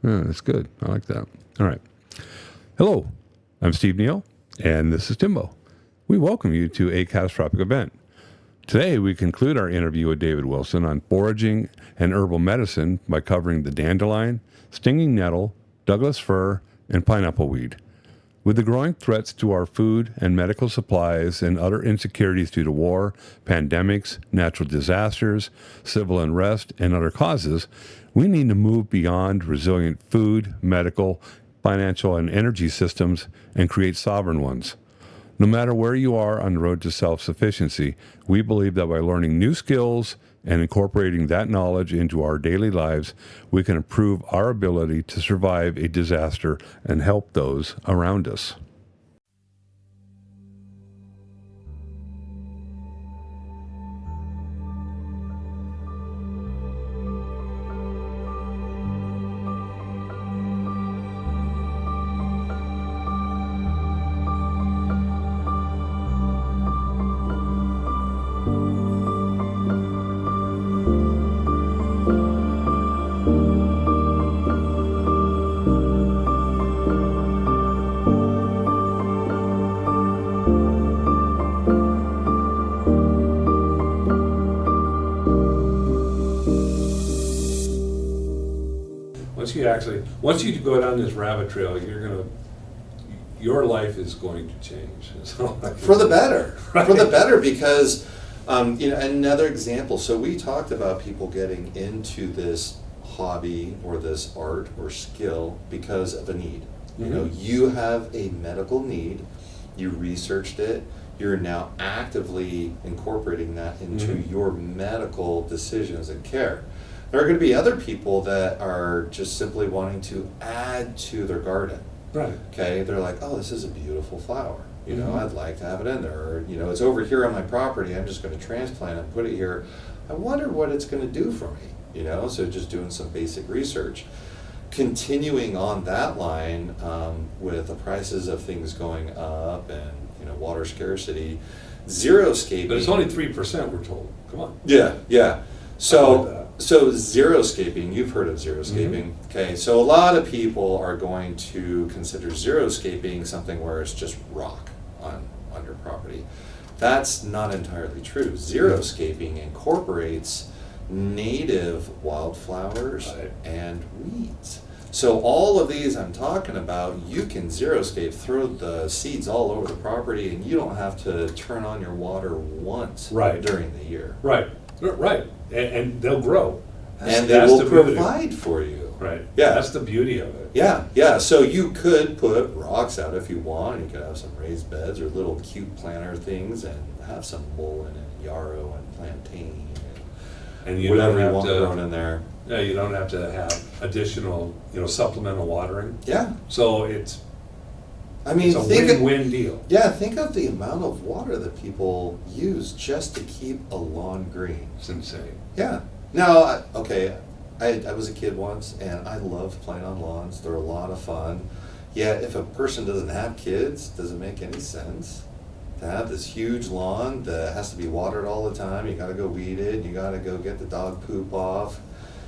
Yeah, that's good. I like that. All right. Hello, I'm Steve Neal, and this is Timbo. We welcome you to A Catastrophic Event. Today, we conclude our interview with David Wilson on foraging and herbal medicine by covering the dandelion, stinging nettle, Douglas fir, and pineapple weed. With the growing threats to our food and medical supplies and other insecurities due to war, pandemics, natural disasters, civil unrest, and other causes, we need to move beyond resilient food, medical, financial, and energy systems and create sovereign ones. No matter where you are on the road to self-sufficiency, we believe that by learning new skills and incorporating that knowledge into our daily lives, we can improve our ability to survive a disaster and help those around us. Once you go down this rabbit trail, your life is going to change. For the better. Right. For the better, because, another example. So we talked about people getting into this hobby or this art or skill because of a need. Mm-hmm. You have a medical need, you researched it, you're now actively incorporating that into your medical decisions and care. There are going to be other people that are just simply wanting to add to their garden. Right. Okay, they're like, oh, this is a beautiful flower. I'd like to have it in there. Or, it's over here on my property. I'm just going to transplant it and put it here. I wonder what it's going to do for me. So just doing some basic research. Continuing on that line with the prices of things going up and, water scarcity, xeriscaping. But it's only 3%, we're told. Come on. Yeah. So xeriscaping, you've heard of xeriscaping. Mm-hmm. Okay, so a lot of people are going to consider xeriscaping something where it's just rock on your property. That's not entirely true. Xeriscaping incorporates native wildflowers and weeds. So all of these I'm talking about, you can xeriscape, throw the seeds all over the property, and you don't have to turn on your water once during the year. Right. And they'll grow. And they will provide for you. Right. Yeah. That's the beauty of it. Yeah. So you could put rocks out if you want. You could have some raised beds or little cute planter things and have some mullein and yarrow and plantain and you whatever you want grown in there. Yeah, you don't have to have additional, supplemental watering. Yeah. So it's a win-win deal. Yeah, think of the amount of water that people use just to keep a lawn green. It's insane. Yeah. Now, I was a kid once, and I loved playing on lawns. They're a lot of fun. Yet, if a person doesn't have kids, does it make any sense to have this huge lawn that has to be watered all the time? You got to go weed it. You got to go get the dog poop off.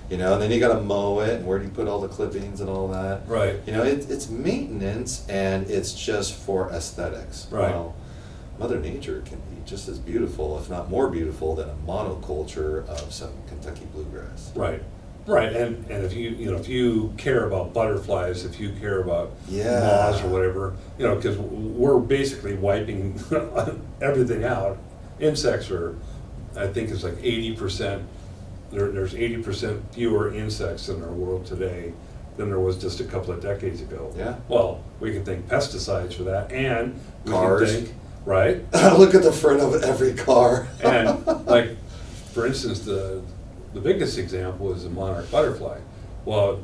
And then you got to mow it, and where do you put all the clippings and all that? Right. It's maintenance, and it's just for aesthetics. Right. Well, Mother Nature can be just as beautiful, if not more beautiful, than a monoculture of some Kentucky bluegrass. Right. And if you care about butterflies, if you care about moths or whatever, because we're basically wiping everything out. Insects are, I think it's like 80%. There's 80% fewer insects in our world today than there was just a couple of decades ago. Yeah. Well, we can thank pesticides for that, and we Cars. can thank, right? Look at the front of every car. And for instance, the biggest example is the monarch butterfly. Well,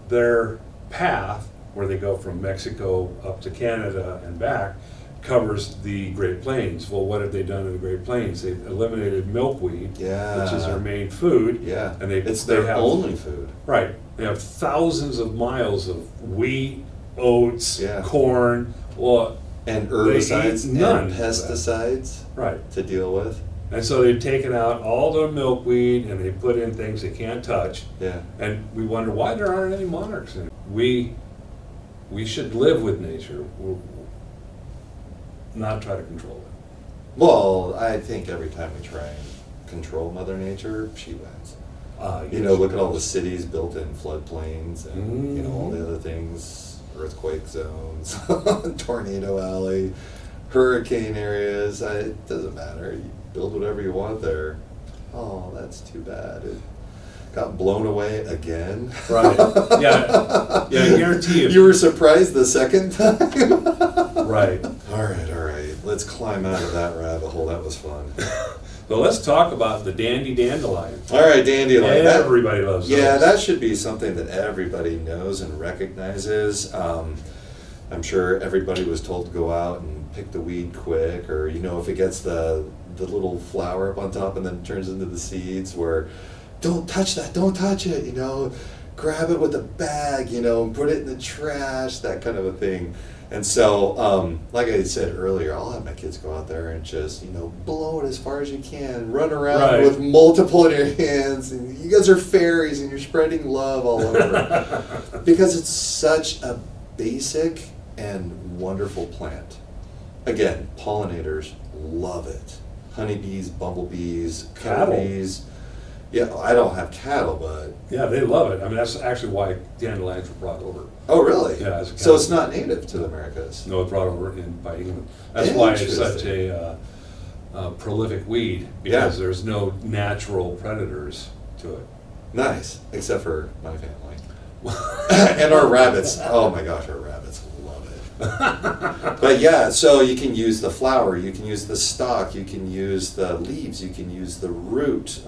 their path, where they go from Mexico up to Canada and back, covers the Great Plains. Well, what have they done in the Great Plains? They've eliminated milkweed, which is their main food. Yeah, and it's their only food. Right. They have thousands of miles of wheat, oats, corn, and herbicides and pesticides to deal with. And so they've taken out all the milkweed and they put in things they can't touch. Yeah. And we wonder why there aren't any monarchs in it. We should live with nature, not try to control it. Well, I think every time we try and control Mother Nature, she wins. You know, look at all the cities built in floodplains and, you know, all the other things, earthquake zones, tornado alley, hurricane areas. It doesn't matter. You build whatever you want there. Oh, that's too bad. It got blown away again. Right. Yeah. Yeah, I guarantee you. You were surprised the second time? Right. All right. Let's climb out of that rabbit hole. That was fun. So let's talk about the dandelion. All right, dandelion. Everybody loves those. Yeah, that should be something that everybody knows and recognizes. I'm sure everybody was told to go out and pick the weed quick, or, you know, if it gets the little flower up on top and then turns into the seeds, where don't touch that, don't touch it, you know, grab it with a bag, you know, and put it in the trash, that kind of a thing. And so, like I said earlier, I'll have my kids go out there and just, you know, blow it as far as you can, run around with multiple in your hands, and you guys are fairies and you're spreading love all over. Because it's such a basic and wonderful plant. Again, pollinators love it. Honeybees, bumblebees, bees. Yeah, I don't have cattle, but... Yeah, they love it. I mean, that's actually why dandelions were brought over. Oh, really? Yeah. So it's not native to the Americas? No, it's brought over by England. That's why it's such a prolific weed, because there's no natural predators to it. Nice, except for my family. And our rabbits. Oh my gosh, our rabbits love it. But yeah, so you can use the flower, you can use the stalk, you can use the leaves, you can use the root.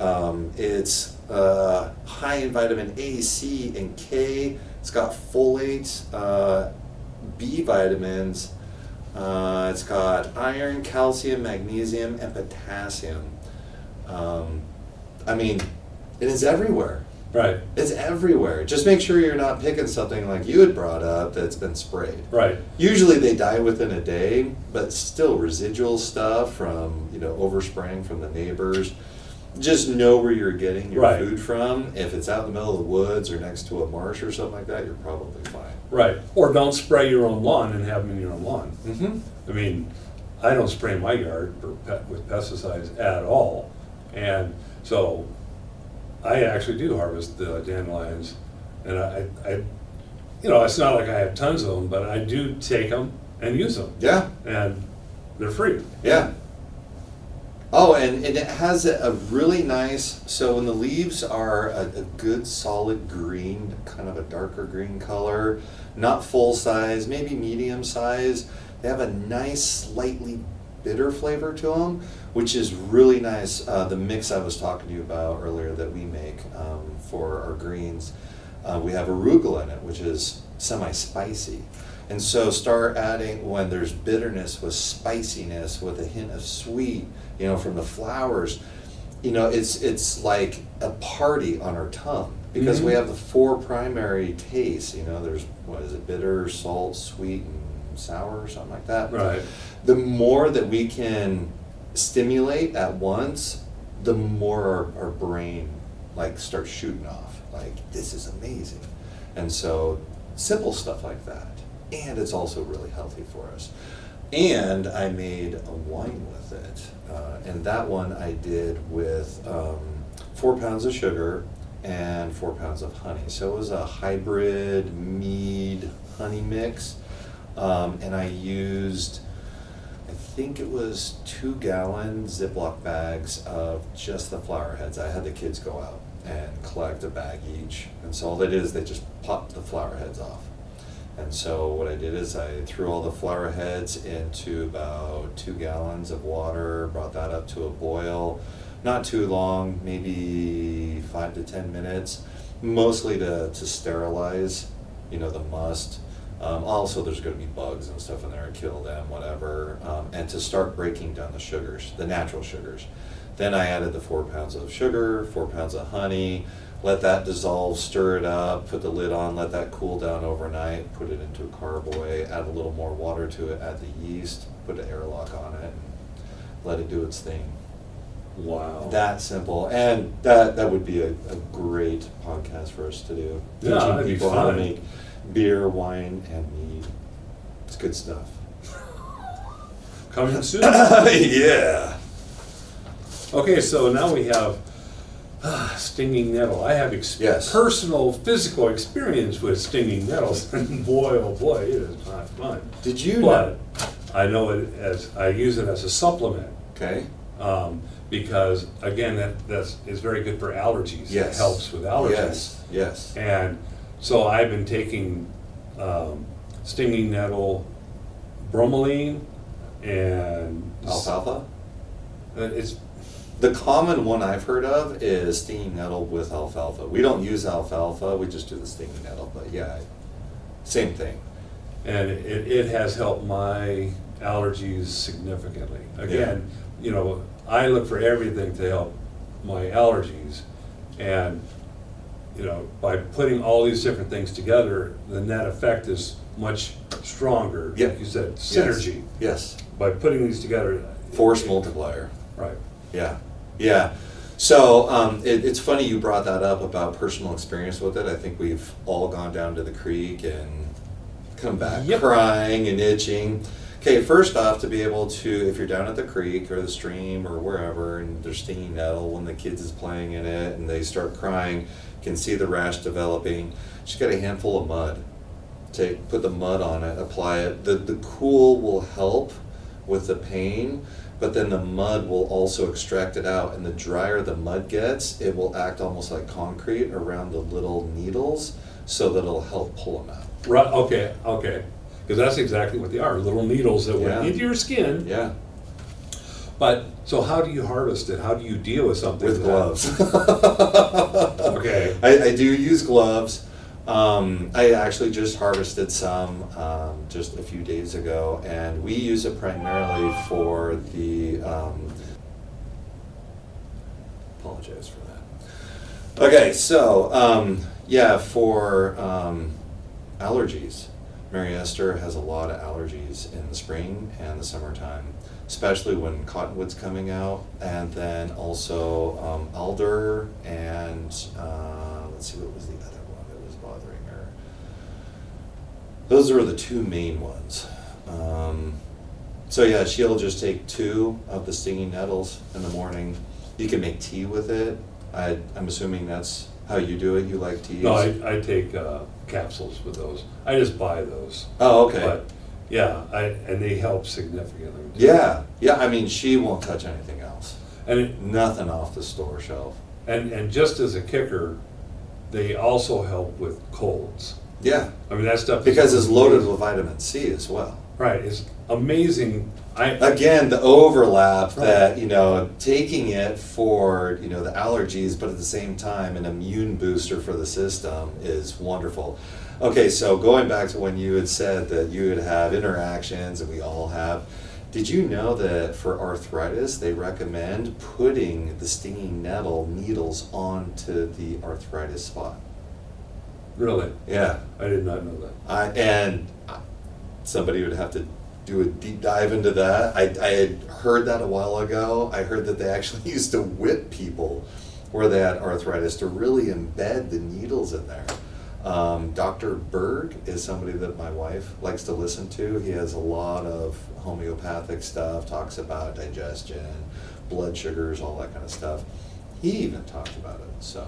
It's high in vitamin A, C, and K. It's got folate, B vitamins. It's got iron, calcium, magnesium, and potassium. I mean, it is everywhere. Right. It's everywhere. Just make sure you're not picking something like you had brought up that's been sprayed. Right. Usually they die within a day, but still residual stuff from, you know, overspraying from the neighbors. Just know where you're getting your food from. If it's out in the middle of the woods or next to a marsh or something like that, you're probably fine. Right. Or don't spray your own lawn and have them in your own lawn. Mm-hmm. I mean, I don't spray my yard with pesticides at all. And so I actually do harvest the dandelions. And I you know, it's not like I have tons of them, but I do take them and use them. Yeah. And they're free. Yeah. Oh, and it has a really nice, so when the leaves are a good solid green, kind of a darker green color, not full size, maybe medium size, they have a nice slightly bitter flavor to them, which is really nice. The mix I was talking to you about earlier that we make for our greens, we have arugula in it, which is semi-spicy. And so start adding, when there's bitterness with spiciness, with a hint of sweet, you know, from the flowers, you know, it's like a party on our tongue, because we have the four primary tastes, you know, there's, what is it, bitter, salt, sweet, and sour, or something like that. Right. The more that we can stimulate at once, the more our brain, like, starts shooting off, like, this is amazing. And so simple stuff like that. And it's also really healthy for us. And I made a wine with it. And that one I did with 4 pounds of sugar and 4 pounds of honey. So it was a hybrid mead honey mix. And I used, I think it was 2-gallon Ziploc bags of just the flower heads. I had the kids go out and collect a bag each. And so all they did is they just popped the flower heads off. And so what I did is I threw all the flower heads into about 2 gallons of water, brought that up to a boil, not too long, maybe 5 to 10 minutes, mostly to sterilize, you know, the must. Also, there's going to be bugs and stuff in there, kill them, whatever, and to start breaking down the sugars, the natural sugars. Then I added the 4 pounds of sugar, 4 pounds of honey, let that dissolve, stir it up, put the lid on, let that cool down overnight, put it into a carboy, add a little more water to it, add the yeast, put an airlock on it, and let it do its thing. Wow. That simple. And that would be a great podcast for us to do. Yeah, Teaching that'd be people how to fun. make beer, wine, and mead. It's good stuff. Coming soon. Yeah. Okay, so now we have stinging nettle. I have Yes. personal physical experience with stinging nettles, and boy, oh boy, it is not fun. Did you But I know it as, I use it as a supplement, Okay. because again, that's is very good for allergies. Yes. It helps with allergies. Yes. Yes. And so I've been taking stinging nettle, bromelain, and Alfalfa? it's The common one I've heard of is stinging nettle with alfalfa. We don't use alfalfa, we just do the stinging nettle, but yeah, same thing. and it has helped my allergies significantly. Again, you know, I look for everything to help my allergies, and you know, by putting all these different things together, the net effect is much stronger. Yeah. Like you said, synergy. Yes. By putting these together. Force multiplier. Right. Yeah. Yeah. So it's funny you brought that up about personal experience with it. I think we've all gone down to the creek and come back Yep. crying and itching. Okay, first off, to be able to, if you're down at the creek or the stream or wherever and there's stinging nettle, when the kids is playing in it and they start crying, you can see the rash developing. Just get a handful of mud. Put the mud on it, apply it. The cool will help with the pain, but then the mud will also extract it out, and the drier the mud gets, it will act almost like concrete around the little needles, so that it'll help pull them out. Right. Okay. Okay. Because that's exactly what they are, little needles that went Yeah. into your skin. Yeah, But so how do you harvest it? How do you deal with something with that- gloves. Okay. I do use gloves. I actually just harvested some just a few days ago, and we use it primarily for the, apologize for that. Okay, so, yeah, for allergies. Mary Esther has a lot of allergies in the spring and the summertime, especially when cottonwood's coming out, and then also alder and let's see, what was the other one that was bothering her? Those are the two main ones. So yeah, she'll just take 2 of the stinging nettles in the morning. You can make tea with it. I'm assuming that's how you do it. You like teas? No, I take capsules with those. I just buy those. Oh, okay. But yeah, and they help significantly. Yeah, yeah. I mean, she won't touch anything else. And Nothing off the store shelf. and just as a kicker, they also help with colds. Yeah, I mean, that stuff is because it's loaded with vitamin C as well. Right, it's amazing. Again, the overlap Right. that, taking it for, the allergies, but at the same time, an immune booster for the system is wonderful. Okay, so going back to when you had said that you would have interactions, and we all have, did you know that for arthritis, they recommend putting the stinging nettle needles onto the arthritis spot? Really, Yeah. I did not know that. Somebody would have to do a deep dive into that. I had heard that a while ago. I heard that they actually used to whip people where they had arthritis to really embed the needles in there. Dr. Berg is somebody that my wife likes to listen to. He has a lot of homeopathic stuff, talks about digestion, blood sugars, all that kind of stuff. He even talked about it, so.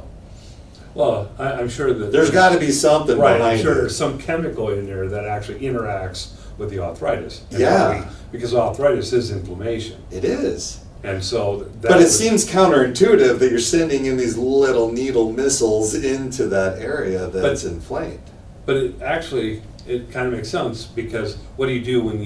Well, I'm sure that There's got to be something right. behind I'm sure it. there's some chemical in there that actually interacts with the arthritis. And Yeah. because arthritis is inflammation, It is. and so. But it seems counterintuitive that you're sending in these little needle missiles into that area that's inflamed. But it actually, it kind of makes sense, because what do you do when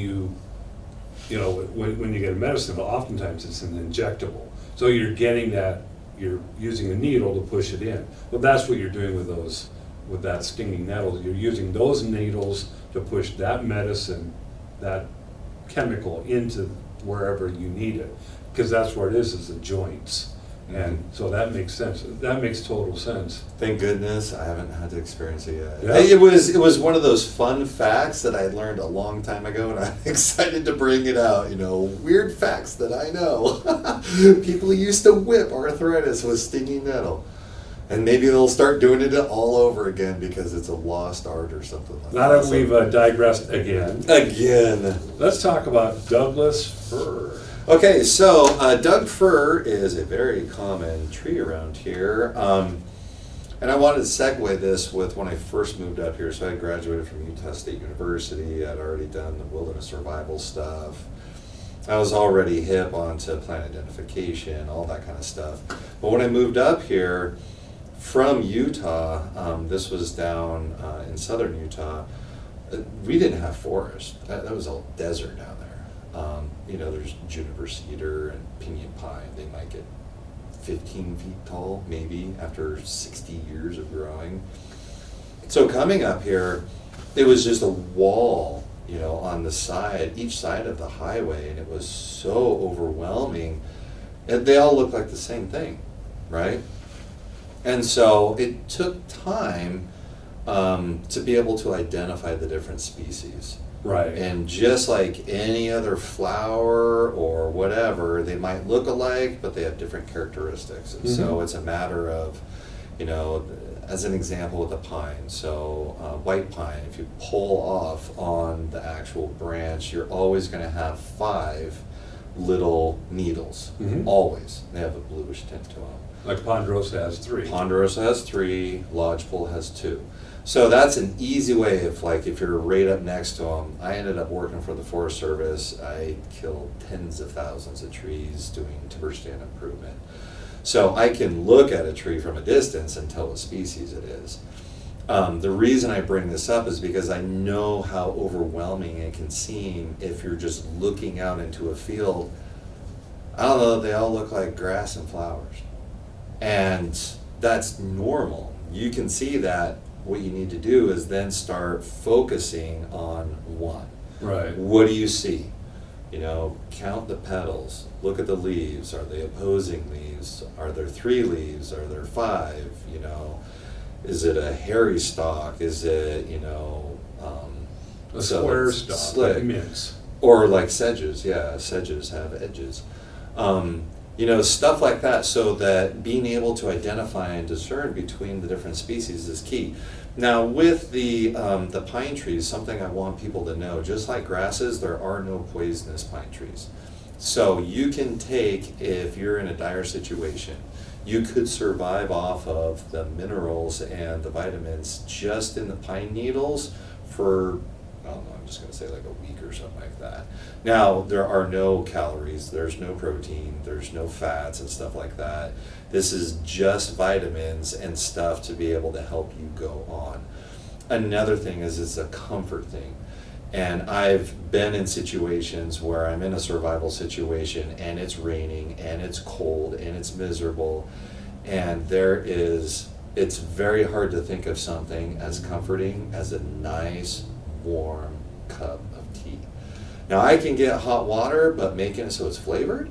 when you get a medicine? Well, oftentimes it's an injectable. So you're getting that, you're using a needle to push it in. Well, that's what you're doing with that stinging nettle. You're using those needles to push that medicine, that chemical into wherever you need it. Because that's where it is the joints. And so that makes sense. That makes total sense. Thank goodness I haven't had to experience it yet. Yeah. It was one of those fun facts that I learned a long time ago, and I'm excited to bring it out. Weird facts that I know. People used to whip arthritis with stinging nettle, and maybe they'll start doing it all over again because it's a lost art or something like that. Now that we've digressed again, let's talk about Douglas fir. Okay, so Doug fir is a very common tree around here. And I wanted to segue this with when I first moved up here. So I graduated from Utah State University. I'd already done the wilderness survival stuff. I was already hip onto plant identification, all that kind of stuff. But when I moved up here from Utah, this was down in southern Utah, we didn't have forest. That was all desert down there. There's juniper cedar and pinyon pine. They might get 15 feet tall, maybe, after 60 years of growing. So coming up here, it was just a wall, on the side, each side of the highway, and it was so overwhelming. And they all looked like the same thing, right? And so it took time to be able to identify the different species. Right. And just like any other flower or whatever, they might look alike, but they have different characteristics. And so it's a matter of, as an example with the pine. So white pine, if you pull off on the actual branch, you're always going to have 5 little needles. Always. They have a bluish tint to them. Like Ponderosa has 3. Ponderosa has 3, lodgepole has 2. So that's an easy way if you're right up next to them. I ended up working for the Forest Service. I killed tens of thousands of trees doing timber stand improvement. So I can look at a tree from a distance and tell what species it is. The reason I bring this up is because I know how overwhelming it can seem if you're just looking out into a field. I don't know, they all look like grass and flowers. And that's normal. You can see that. What you need to do is then start focusing on one. Right. What do you see? Count the petals. Look at the leaves. Are they opposing leaves? Are there 3 leaves? Are there 5? Is it a hairy stalk? Is it, a square stalk, slick? like mints. Or like sedges, yeah, sedges have edges. Stuff like that, so that being able to identify and discern between the different species is key. Now, with the pine trees, something I want people to know, just like grasses, there are no poisonous pine trees. So you can take, if you're in a dire situation, you could survive off of the minerals and the vitamins just in the pine needles for, I don't know, I'm just going to say like a week or something like that. Now, there are no calories, there's no protein, there's no fats and stuff like that. This is just vitamins and stuff to be able to help you go on. Another thing is it's a comfort thing. And I've been in situations where I'm in a survival situation and it's raining and it's cold and it's miserable. And it's very hard to think of something as comforting as a nice, warm cup of tea. Now I can get hot water, but making it so it's flavored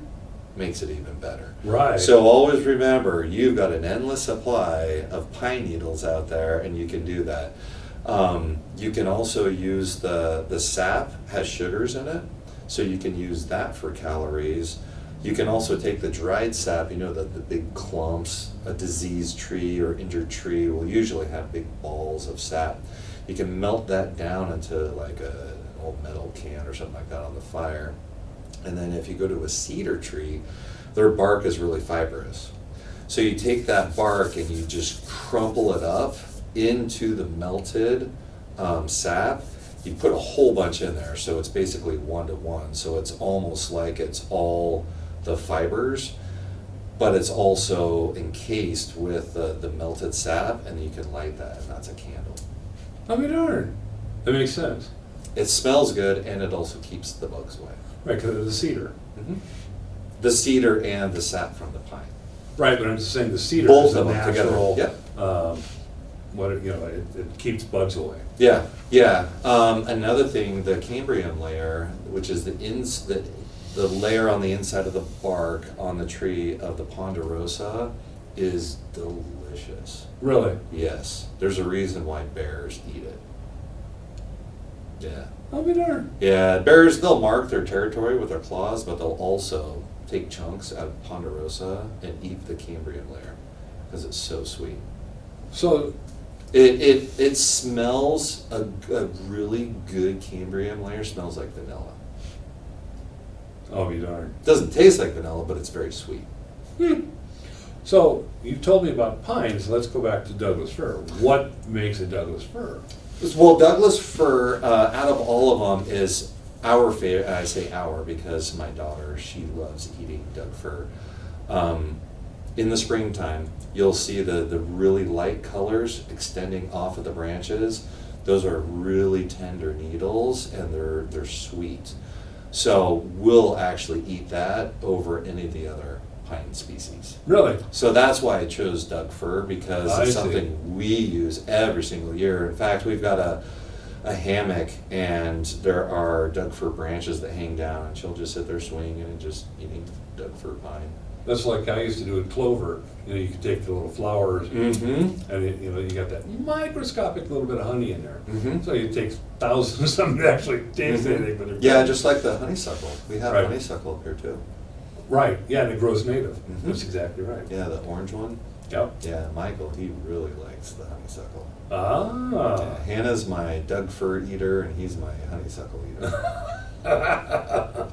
makes it even better. Right. So always remember, you've got an endless supply of pine needles out there, and you can do that. You can also use the sap has sugars in it, so you can use that for calories. You can also take the dried sap, the big clumps. A diseased tree or injured tree will usually have big balls of sap. You can melt that down into like an old metal can or something like that on the fire. And then if you go to a cedar tree, their bark is really fibrous. So you take that bark and you just crumple it up into the melted sap. You put a whole bunch in there, so it's basically 1-to-1. So it's almost like it's all the fibers, but it's also encased with the melted sap, and you can light that, and that's a candle. I mean, darn. That makes sense. It smells good, and it also keeps the bugs away. Right, because of the cedar. Mm-hmm. The cedar and the sap from the pine. Right, but I'm just saying the cedar Both is a of them natural. together. It keeps bugs away. Yeah. Another thing, the Cambrian layer, which is the the layer on the inside of the bark on the tree of the ponderosa is delicious. Really? Yes, there's a reason why bears eat it. Yeah. I'll be darned. Yeah, bears, they'll mark their territory with their claws, but they'll also take chunks out of ponderosa and eat the Cambrian layer because it's so sweet. So, It smells, a really good Cambrian layer smells like vanilla. I'll be darned. It doesn't taste like vanilla, but it's very sweet. So, you told me about pines. Let's go back to Douglas fir. What makes a Douglas fir? Well, Douglas fir, out of all of them, is our favorite. I say our because my daughter, she loves eating Doug fir. In the springtime, you'll see the really light colors extending off of the branches. Those are really tender needles, and they're sweet. So we'll actually eat that over any of the other pine species. Really? So that's why I chose Doug fir, because I it's see. something we use every single year. In fact, we've got a hammock, and there are Doug fir branches that hang down, and she'll just sit there swinging and just eating Doug fir pine. That's like I used to do with clover. You know, you could take the little flowers, Mm-hmm. and you know, you got that microscopic little bit of honey in there. Mhm. So you take thousands of them to actually taste anything, but they're Yeah, good. just like the honeysuckle. We have Right. honeysuckle up here too. Right. Yeah, and it grows native. Mhm. That's exactly right. Yeah, the orange one. Yep. Yeah, Michael, he really likes the honeysuckle. Ah. Yeah, Hannah's my Doug fir eater, and he's my honeysuckle eater.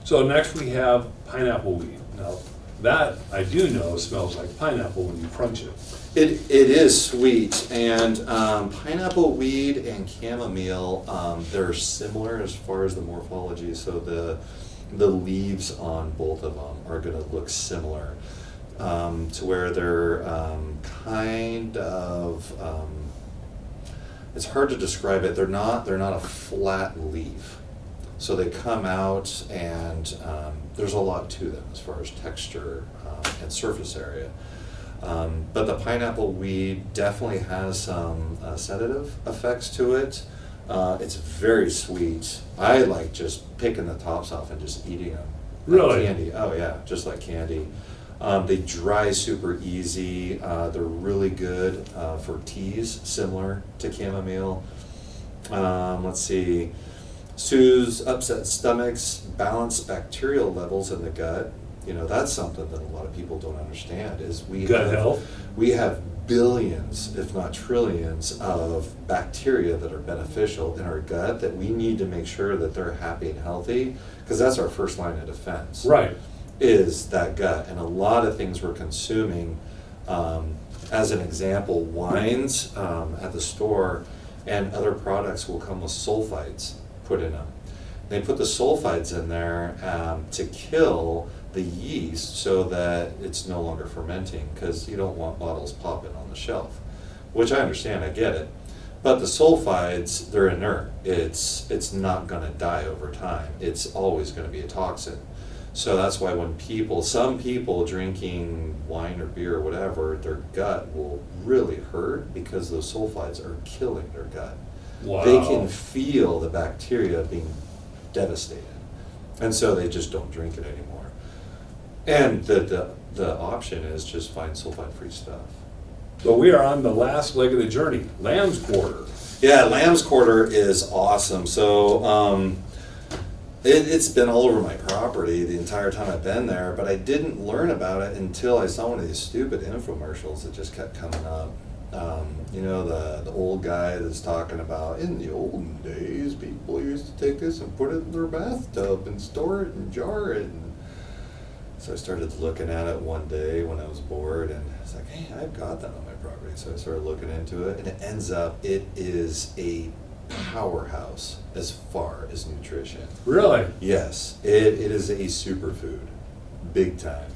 So next we have pineapple weed. Now, that I do know smells like pineapple when you crunch it. It is sweet, and pineapple weed and chamomile, they're similar as far as the morphology. So the leaves on both of them are going to look similar, to where they're kind of. It's hard to describe it. They're not a flat leaf. So they come out, and there's a lot to them as far as texture and surface area. But the pineapple weed definitely has some sedative effects to it. It's very sweet. I like just picking the tops off and just eating them. Like Really? candy. Oh yeah, just like candy. They dry super easy. They're really good for teas, similar to chamomile. Let's see. Soothes upset stomachs, balance bacterial levels in the gut. You know, that's something that a lot of people don't understand is Gut health? we have billions, if not trillions, of bacteria that are beneficial in our gut that we need to make sure that they're happy and healthy, because that's our first line of defense. Right. Is that gut. And a lot of things we're consuming, as an example, wines at the store and other products will come with sulfites put in them. They put the sulfites in there to kill the yeast so that it's no longer fermenting, because you don't want bottles popping on the shelf, which I understand, I get it. But the sulfides, they're inert. It's not going to die over time. It's always going to be a toxin. So that's why when some people drinking wine or beer or whatever, their gut will really hurt because those sulfides are killing their gut. Wow. They can feel the bacteria being devastated. And so they just don't drink it anymore. And the option is just find sulfite-free stuff. So we are on the last leg of the journey, lamb's quarter. Yeah, lamb's quarter is awesome. So it's been all over my property the entire time I've been there, but I didn't learn about it until I saw one of these stupid infomercials that just kept coming up. You know, the old guy that's talking about, in the olden days, people used to take this and put it in their bathtub and store it and jar it. And so I started looking at it one day when I was bored, and I was like, hey, I've got that on my property. So I started looking into it, and it ends up, it is a powerhouse as far as nutrition. Really? Yes, it is a superfood, big time.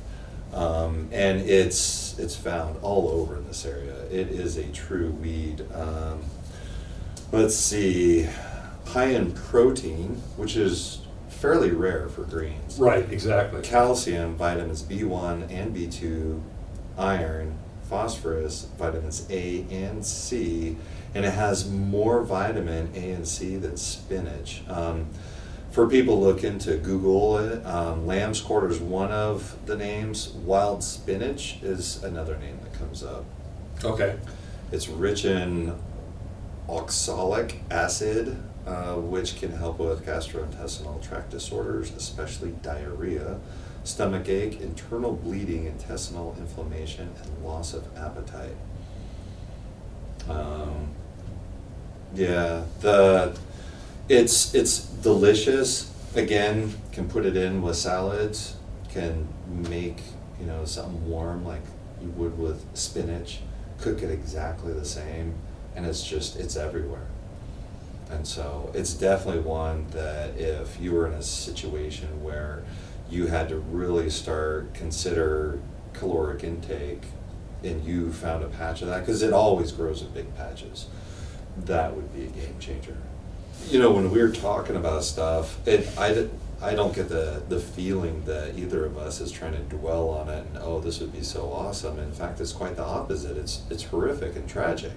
And it's found all over in this area. It is a true weed. Let's see, high in protein, which is fairly rare for greens. Right, exactly. Calcium, vitamins B1 and B2, iron, phosphorus, vitamins A and C, and it has more vitamin A and C than spinach. For people looking to Google it, lamb's quarter is one of the names. Wild spinach is another name that comes up. Okay. It's rich in oxalic acid, which can help with gastrointestinal tract disorders, especially diarrhea, stomach ache, internal bleeding, intestinal inflammation, and loss of appetite. It's delicious. Again, can put it in with salads. Can make something warm like you would with spinach. Cook it exactly the same, and it's everywhere. And so it's definitely one that if you were in a situation where you had to really consider caloric intake, and you found a patch of that, because it always grows in big patches, that would be a game changer. When we're talking about stuff, I don't get the feeling that either of us is trying to dwell on it and, oh, this would be so awesome. In fact, it's quite the opposite. It's horrific and tragic.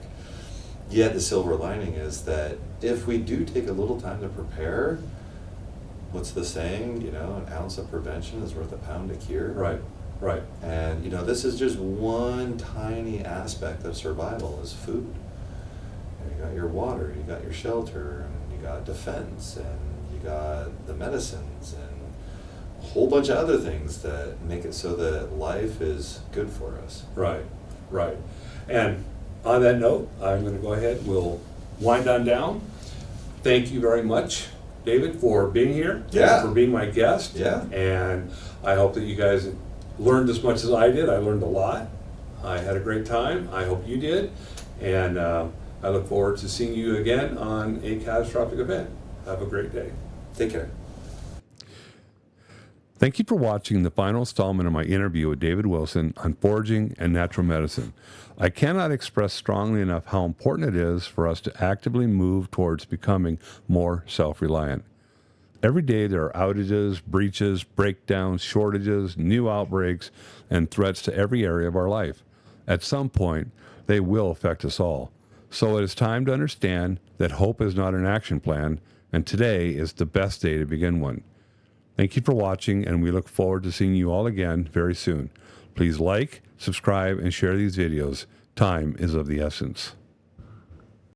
Yet the silver lining is that if we do take a little time to prepare, what's the saying? An ounce of prevention is worth a pound of cure. Right. And this is just one tiny aspect of survival is food. You got your water, you got your shelter, and you got defense, and you got the medicines, and a whole bunch of other things that make it so that life is good for us. Right. And on that note, I'm going to go ahead, we'll wind on down. Thank you very much, David, for being here. Yeah. For being my guest. Yeah. And I hope that you guys learned as much as I did. I learned a lot. I had a great time. I hope you did. And I look forward to seeing you again on a catastrophic event. Have a great day. Take care. Thank you for watching the final installment of my interview with David Wilson on foraging and natural medicine. I cannot express strongly enough how important it is for us to actively move towards becoming more self-reliant. Every day there are outages, breaches, breakdowns, shortages, new outbreaks, and threats to every area of our life. At some point, they will affect us all. So it is time to understand that hope is not an action plan, and today is the best day to begin one. Thank you for watching, and we look forward to seeing you all again very soon. Please like, subscribe, and share these videos. Time is of the essence.